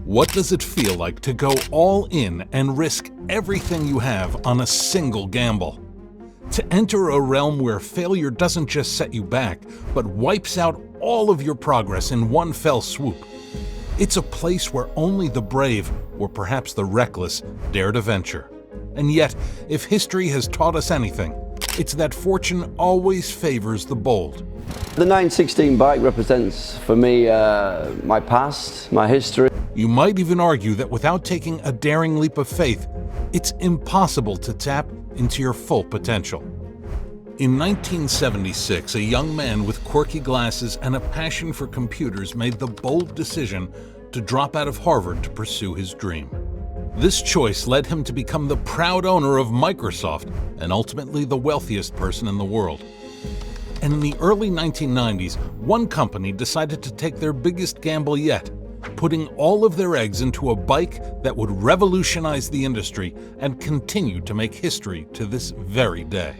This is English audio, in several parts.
What does it feel like to go all in and risk everything you have on a single gamble? To enter a realm where failure doesn't just set you back, but wipes out all of your progress in one fell swoop. It's a place where only the brave, or perhaps the reckless, dare to venture. And yet, if history has taught us anything, it's that fortune always favors the bold. The 916 bike represents, for me, my past, my history. You might even argue that without taking a daring leap of faith, it's impossible to tap into your full potential. In 1976, a young man with quirky glasses and a passion for computers made the bold decision to drop out of Harvard to pursue his dream. This choice led him to become the proud owner of Microsoft and ultimately the wealthiest person in the world. And in the early 1990s, one company decided to take their biggest gamble yet, putting all of their eggs into a bike that would revolutionize the industry and continue to make history to this very day.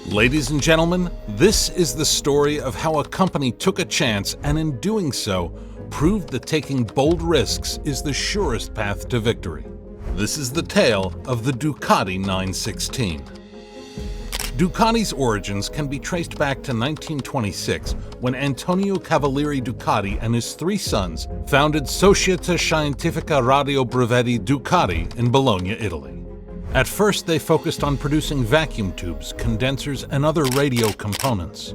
Ladies and gentlemen, this is the story of how a company took a chance and in doing so, proved that taking bold risks is the surest path to victory. This is the tale of the Ducati 916. Ducati's origins can be traced back to 1926 when Antonio Cavalieri Ducati and his three sons founded Società Scientifica Radio Brevetti Ducati in Bologna, Italy. At first, they focused on producing vacuum tubes, condensers, and other radio components.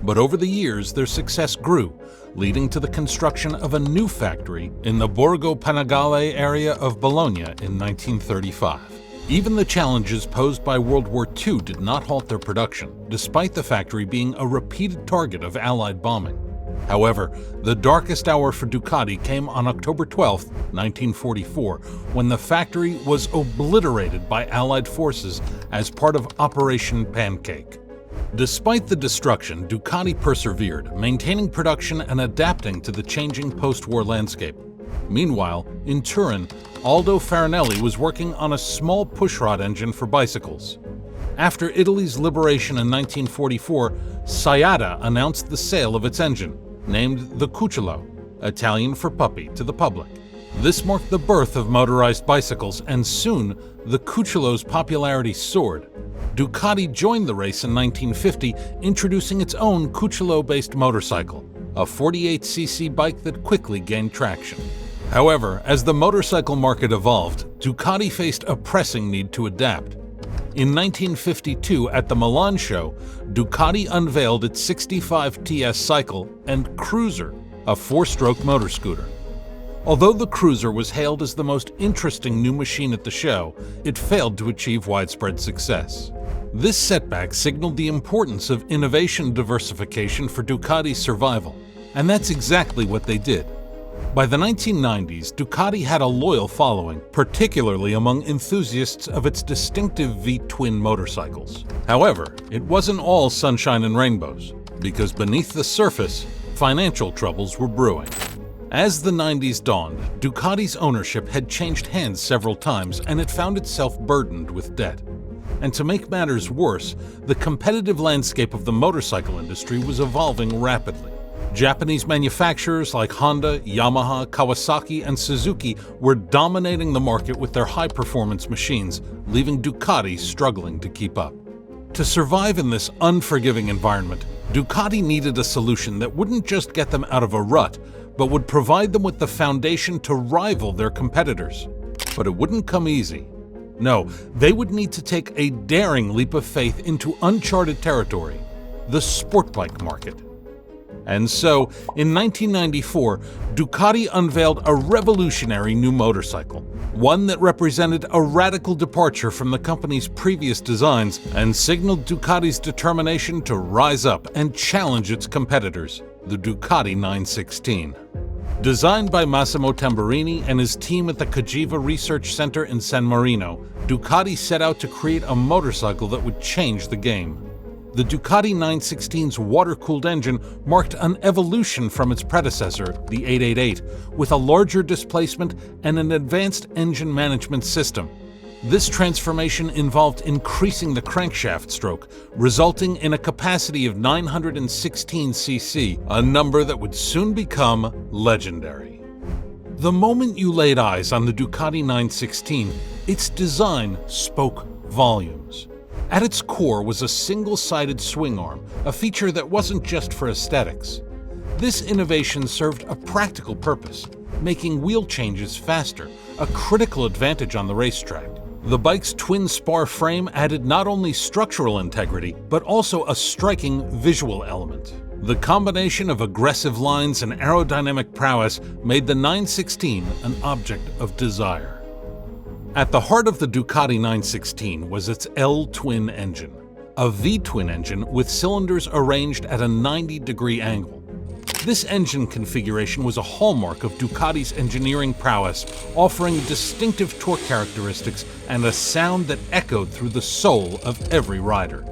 But over the years, their success grew, leading to the construction of a new factory in the Borgo Panigale area of Bologna in 1935. Even the challenges posed by World War II did not halt their production, despite the factory being a repeated target of Allied bombing. However, the darkest hour for Ducati came on October 12, 1944, when the factory was obliterated by Allied forces as part of Operation Pancake. Despite the destruction, Ducati persevered, maintaining production and adapting to the changing post-war landscape. Meanwhile, in Turin, Aldo Farinelli was working on a small pushrod engine for bicycles. After Italy's liberation in 1944, Sciata announced the sale of its engine, named the Cucciolo, Italian for puppy, to the public. This marked the birth of motorized bicycles, and soon the Cucciolo's popularity soared. Ducati joined the race in 1950, introducing its own Cucciolo-based motorcycle, a 48cc bike that quickly gained traction. However, as the motorcycle market evolved, Ducati faced a pressing need to adapt. In 1952, at the Milan show, Ducati unveiled its 65TS cycle and Cruiser, a four-stroke motor scooter. Although the Cruiser was hailed as the most interesting new machine at the show, it failed to achieve widespread success. This setback signaled the importance of innovation diversification for Ducati's survival, and that's exactly what they did. By the 1990s, Ducati had a loyal following, particularly among enthusiasts of its distinctive V-twin motorcycles. However, it wasn't all sunshine and rainbows, because beneath the surface, financial troubles were brewing. As the 90s dawned, Ducati's ownership had changed hands several times and it found itself burdened with debt. And to make matters worse, the competitive landscape of the motorcycle industry was evolving rapidly. Japanese manufacturers like Honda, Yamaha, Kawasaki, and Suzuki were dominating the market with their high-performance machines, leaving Ducati struggling to keep up. To survive in this unforgiving environment, Ducati needed a solution that wouldn't just get them out of a rut, but would provide them with the foundation to rival their competitors. But it wouldn't come easy. No, they would need to take a daring leap of faith into uncharted territory, the sport bike market. And so, in 1994, Ducati unveiled a revolutionary new motorcycle, one that represented a radical departure from the company's previous designs and signaled Ducati's determination to rise up and challenge its competitors, the Ducati 916. Designed by Massimo Tamburini and his team at the Cagiva Research Center in San Marino, Ducati set out to create a motorcycle that would change the game. The Ducati 916's water-cooled engine marked an evolution from its predecessor, the 888, with a larger displacement and an advanced engine management system. This transformation involved increasing the crankshaft stroke, resulting in a capacity of 916 cc, a number that would soon become legendary. The moment you laid eyes on the Ducati 916, its design spoke volumes. At its core was a single-sided swing arm, a feature that wasn't just for aesthetics. This innovation served a practical purpose, making wheel changes faster, a critical advantage on the racetrack. The bike's twin-spar frame added not only structural integrity, but also a striking visual element. The combination of aggressive lines and aerodynamic prowess made the 916 an object of desire. At the heart of the Ducati 916 was its L-twin engine, a V-twin engine with cylinders arranged at a 90-degree angle. This engine configuration was a hallmark of Ducati's engineering prowess, offering distinctive torque characteristics and a sound that echoed through the soul of every rider.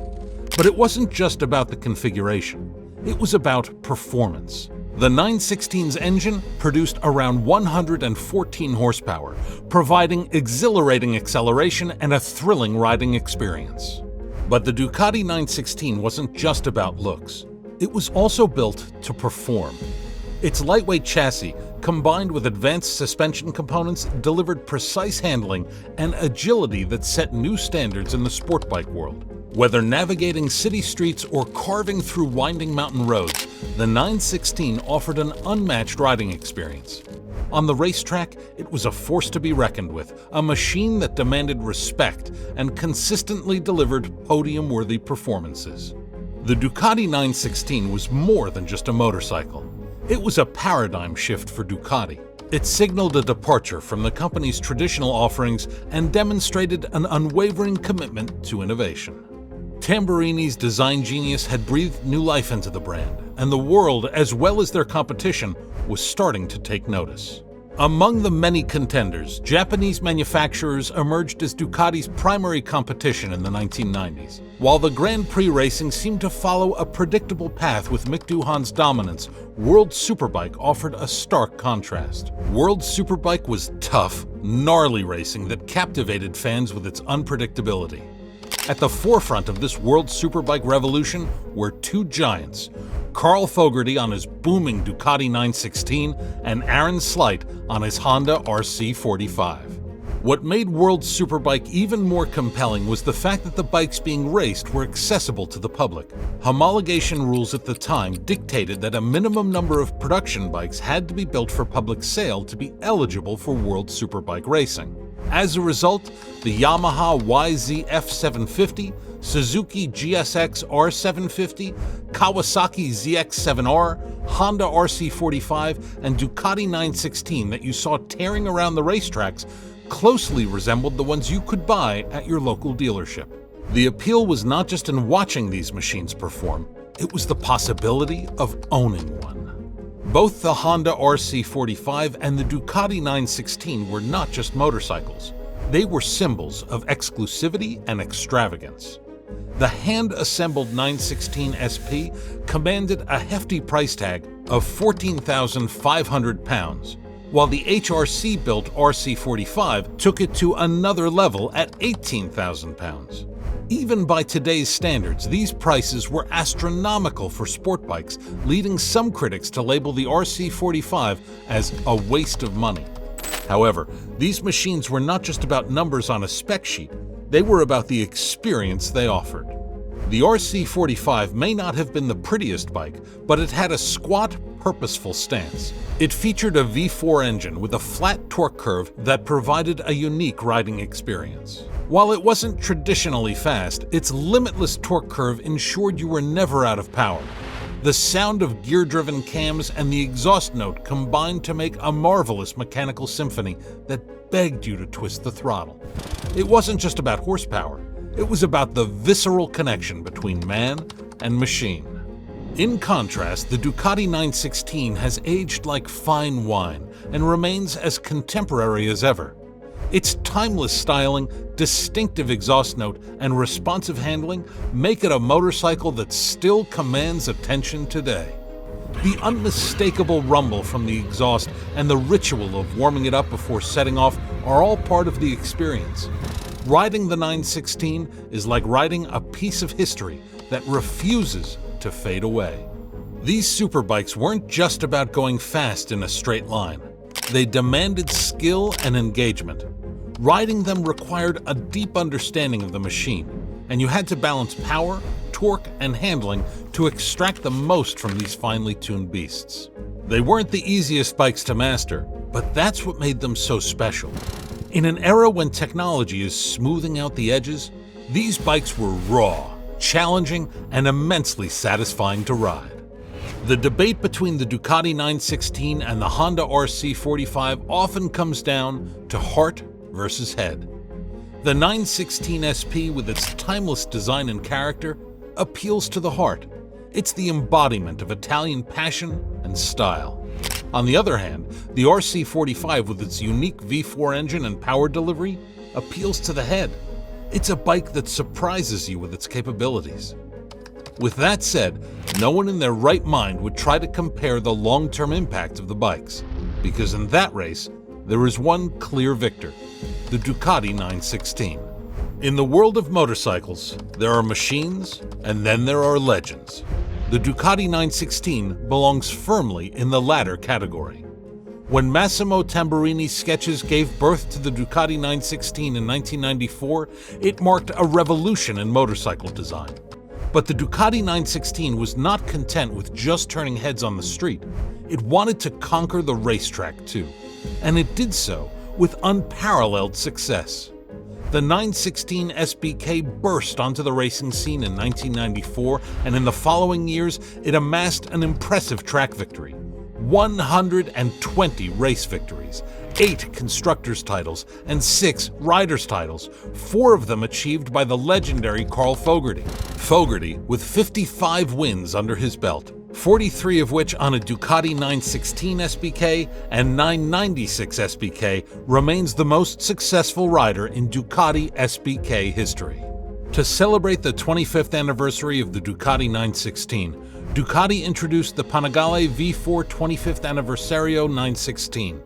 But it wasn't just about the configuration. It was about performance. The 916's engine produced around 114 horsepower, providing exhilarating acceleration and a thrilling riding experience. But the Ducati 916 wasn't just about looks. It was also built to perform. Its lightweight chassis, combined with advanced suspension components, delivered precise handling and agility that set new standards in the sport bike world. Whether navigating city streets or carving through winding mountain roads, the 916 offered an unmatched riding experience. On the racetrack, it was a force to be reckoned with, a machine that demanded respect and consistently delivered podium-worthy performances. The Ducati 916 was more than just a motorcycle. It was a paradigm shift for Ducati. It signaled a departure from the company's traditional offerings and demonstrated an unwavering commitment to innovation. Tamburini's design genius had breathed new life into the brand, and the world, as well as their competition, was starting to take notice. Among the many contenders, Japanese manufacturers emerged as Ducati's primary competition in the 1990s. While the Grand Prix racing seemed to follow a predictable path with Mick Doohan's dominance, World Superbike offered a stark contrast. World Superbike was tough, gnarly racing that captivated fans with its unpredictability. At the forefront of this World Superbike revolution were two giants, Carl Fogarty on his booming Ducati 916 and Aaron Sleight on his Honda RC45. What made World Superbike even more compelling was the fact that the bikes being raced were accessible to the public. Homologation rules at the time dictated that a minimum number of production bikes had to be built for public sale to be eligible for World Superbike racing. As a result, the Yamaha YZF-750, Suzuki GSX R750, Kawasaki ZX-7R, Honda RC45, and Ducati 916 that you saw tearing around the racetracks closely resembled the ones you could buy at your local dealership. The appeal was not just in watching these machines perform, it was the possibility of owning one. Both the Honda RC45 and the Ducati 916 were not just motorcycles. They were symbols of exclusivity and extravagance. The hand-assembled 916 SP commanded a hefty price tag of £14,500, while the HRC-built RC45 took it to another level at £18,000. Even by today's standards, these prices were astronomical for sport bikes, leading some critics to label the RC45 as a waste of money. However, these machines were not just about numbers on a spec sheet, they were about the experience they offered. The RC45 may not have been the prettiest bike, but it had a squat, purposeful stance. It featured a V4 engine with a flat torque curve that provided a unique riding experience. While it wasn't traditionally fast, its limitless torque curve ensured you were never out of power. The sound of gear-driven cams and the exhaust note combined to make a marvelous mechanical symphony that begged you to twist the throttle. It wasn't just about horsepower, it was about the visceral connection between man and machine. In contrast, the Ducati 916 has aged like fine wine and remains as contemporary as ever. Its timeless styling, distinctive exhaust note, and responsive handling make it a motorcycle that still commands attention today. The unmistakable rumble from the exhaust and the ritual of warming it up before setting off are all part of the experience. Riding the 916 is like riding a piece of history that refuses to fade away. These superbikes weren't just about going fast in a straight line. They demanded skill and engagement. Riding them required a deep understanding of the machine, and you had to balance power, torque, and handling to extract the most from these finely tuned beasts. They weren't the easiest bikes to master, but that's what made them so special. In an era when technology is smoothing out the edges, these bikes were raw, challenging, and immensely satisfying to ride. The debate between the Ducati 916 and the Honda RC45 often comes down to heart versus head. The 916 SP, with its timeless design and character, appeals to the heart. It's the embodiment of Italian passion and style. On the other hand, the RC45, with its unique V4 engine and power delivery, appeals to the head. It's a bike that surprises you with its capabilities. With that said, no one in their right mind would try to compare the long-term impact of the bikes, because in that race, there is one clear victor: the Ducati 916. In the world of motorcycles, there are machines, and then there are legends. The Ducati 916 belongs firmly in the latter category. When Massimo Tamburini's sketches gave birth to the Ducati 916 in 1994, it marked a revolution in motorcycle design. But the Ducati 916 was not content with just turning heads on the street. It wanted to conquer the racetrack too, and it did so with unparalleled success. The 916 SBK burst onto the racing scene in 1994, and in the following years, it amassed an impressive track victory. 120 race victories, 8 constructors' titles, and 6 riders' titles, 4 of them achieved by the legendary Carl Fogarty. Fogarty, with 55 wins under his belt, 43 of which on a Ducati 916 SBK and 996 SBK, remains the most successful rider in Ducati SBK history. To celebrate the 25th anniversary of the Ducati 916, Ducati introduced the Panigale V4 25th Anniversario 916.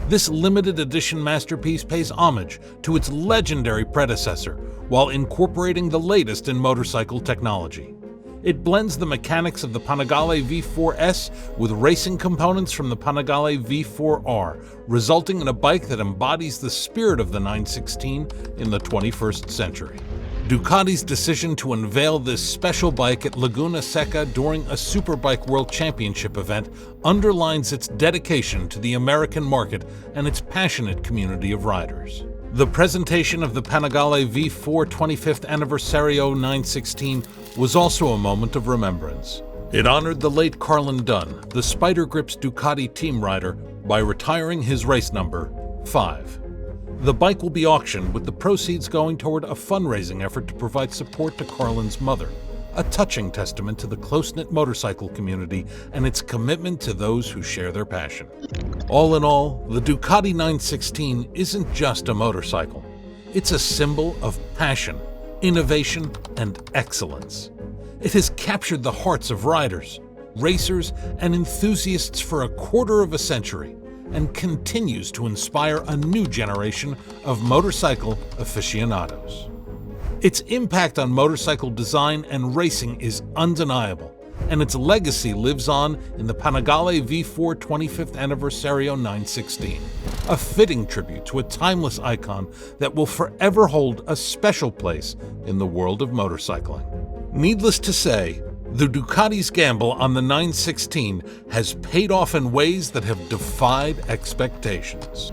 This limited edition masterpiece pays homage to its legendary predecessor while incorporating the latest in motorcycle technology. It blends the mechanics of the Panigale V4S with racing components from the Panigale V4R, resulting in a bike that embodies the spirit of the 916 in the 21st century. Ducati's decision to unveil this special bike at Laguna Seca during a Superbike World Championship event underlines its dedication to the American market and its passionate community of riders. The presentation of the Panigale V4 25th Anniversario 916 was also a moment of remembrance. It honored the late Carlin Dunn, the Spider Grips Ducati team rider, by retiring his race number 5. The bike will be auctioned, with the proceeds going toward a fundraising effort to provide support to Carlin's mother, a touching testament to the close-knit motorcycle community and its commitment to those who share their passion. All in all, the Ducati 916 isn't just a motorcycle. It's a symbol of passion, innovation, and excellence. It has captured the hearts of riders, racers, and enthusiasts for a quarter of a century, and continues to inspire a new generation of motorcycle aficionados. Its impact on motorcycle design and racing is undeniable, and its legacy lives on in the Panigale V4 25th Anniversario 916, a fitting tribute to a timeless icon that will forever hold a special place in the world of motorcycling. Needless to say, the Ducati's gamble on the 916 has paid off in ways that have defied expectations.